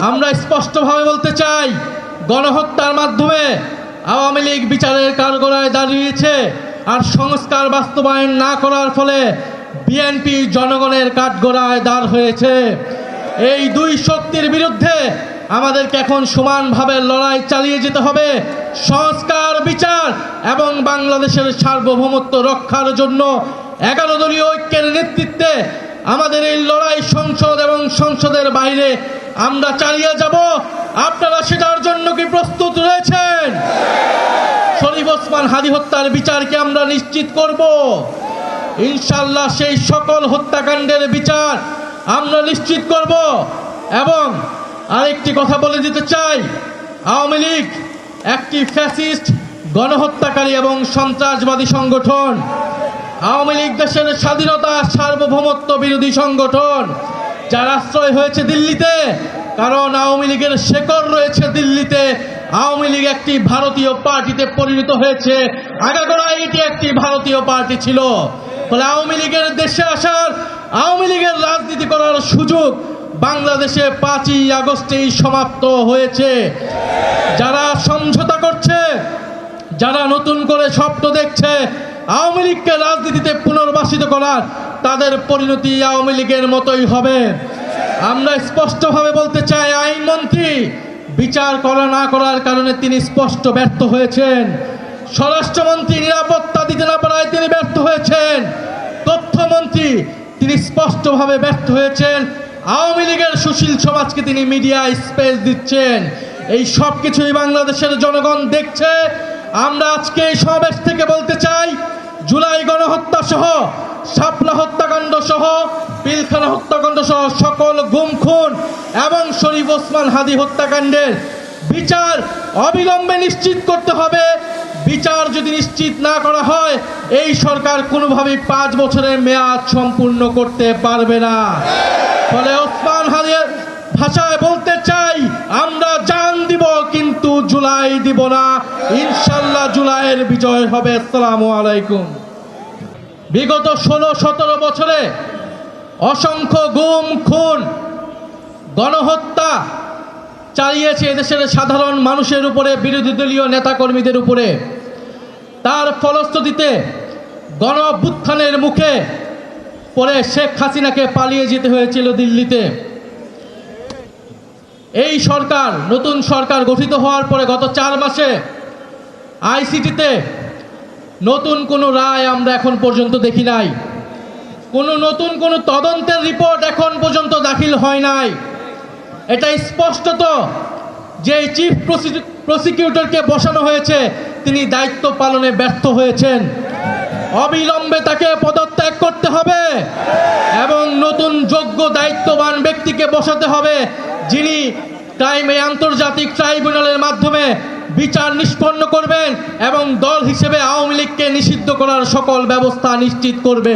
আমরা স্পষ্টভাবে বলতে চাই, গণহত্যার মাধ্যমে আওয়ামী লীগ বিচারের কাঠগড়ায় দাঁড়িয়েছে, আর সংস্কার বাস্তবায়ন না করার ফলে বিএনপি জনগণের কাঠগড়ায় দাঁড় হয়েছে। এই দুই শক্তির বিরুদ্ধে আমাদেরকে এখন সমানভাবে লড়াই চালিয়ে যেতে হবে। সংস্কার, বিচার এবং বাংলাদেশের সার্বভৌমত্ব রক্ষার জন্য 11 দলীয় ঐক্যের নেতৃত্বে আমাদের এই লড়াই সংসদ এবং সংসদের বাইরে আমরা চালিয়ে যাব। আপনারা সেটার জন্য কি প্রস্তুত রয়েছেন? শরীফ ওসমান হাদী হত্যার বিচারকে আমরা নিশ্চিত করব ইনশাআল্লাহ। সেই সকল হত্যাকাণ্ডের বিচার আমরা নিশ্চিত করব। এবং আরেকটি কথা বলে দিতে চাই, আওয়ামী লীগ একটি ফ্যাসিস্ট, গণহত্যাকারী এবং সন্ত্রাসবাদী সংগঠন। আওয়ামী লীগ দেশের স্বাধীনতা, সার্বভৌমত্ব বিরোধী সংগঠন, যার আশ্রয় হয়েছে দিল্লিতে, কারণ আওয়ামী লীগের শেকড় রয়েছে দিল্লিতে। আওয়ামী লীগ একটি ভারতীয় পার্টিতে পরিণত হয়েছে, আগাগোড়ায় এটি একটি ভারতীয় পার্টি ছিল। ফলে আওয়ামী লীগের দেশে আসার, আওয়ামী লীগের রাজনীতি করার সুযোগ বাংলাদেশে 5ই আগস্টেই সমাপ্ত হয়েছে। যারা সমঝোতা করছে, যারা নতুন করে স্বপ্ন দেখছে আওয়ামী লীগকে রাজনীতিতে পুনর্বাসিত করার, তাদের পরিণতি আওয়ামী লীগের মতোই হবে। আমরা স্পষ্টভাবে বলতে চাই, আইনমন্ত্রী বিচার করা না করার কারণে তিনি স্পষ্ট ব্যর্থ হয়েছেন। স্বরাষ্ট্রমন্ত্রী নিরাপত্তা দিতে না পারায় তিনি ব্যর্থ হয়েছেন। তথ্যমন্ত্রী তিনি স্পষ্টভাবে ব্যর্থ হয়েছেন। আওয়ামী লীগের সুশীল সমাজকে তিনি মিডিয়ায় স্পেস দিচ্ছেন। এই সব কিছুই বাংলাদেশের জনগণ দেখছে। আমরা আজকে এই সমাবেশ থেকে বলতে চাই, জুলাই গণহত্যা সহ, শাপলা হত্যাকাণ্ড সহ, পিলখানা হত্যাকাণ্ড সহ সকল গুম খুন এবং শরীফ ওসমান হাদী হত্যাকাণ্ডের বিচার অবিলম্বে নিশ্চিত করতে হবে। বিচার যদি নিশ্চিত না করা হয়, এই সরকার কোনোভাবেই 5 বছরের মেয়াদ সম্পূর্ণ করতে পারবে না। ফলে ওসমান হাদীর ভাষায় বলতে চাই, আমরা জান দিব কিন্তু জুলাই দিব না। ইনশাআল্লাহ জুলাইয়ের বিজয় হবে। আসসালামু আলাইকুম। বিগত 16-17 বছরে অসংখ্য গুম খুন, গণহত্যা চালিয়েছে এদেশের সাধারণ মানুষের উপরে, বিরোধী দলীয় নেতাকর্মীদের উপরে। তার ফলশ্রুতিতে গণ অভ্যুত্থানের মুখে পরে শেখ হাসিনাকে পালিয়ে যেতে হয়েছিল দিল্লিতে। এই সরকার, নতুন সরকার গঠিত হওয়ার পরে গত 4 মাসে আইসিটিতে নতুন কোনো রায় আমরা এখন পর্যন্ত দেখি নাই। নতুন কোনো তদন্তের রিপোর্ট এখন পর্যন্ত দাখিল হয় নাই। এটা স্পষ্টত যে চিফ প্রসিকিউটরকে বসানো হয়েছে, তিনি দায়িত্ব পালনে ব্যর্থ হয়েছেন। অবিলম্বে তাকে পদত্যাগ করতে হবে এবং নতুন যোগ্য দায়িত্ববান ব্যক্তিকে বসাতে হবে, যিনি আন্তর্জাতিক ট্রাইব্যুনালের মাধ্যমে বিচার নিষ্পন্ন করবেন এবং দল হিসেবে আওয়ামী লীগকে নিষিদ্ধ করার সকল ব্যবস্থা নিশ্চিত করবে।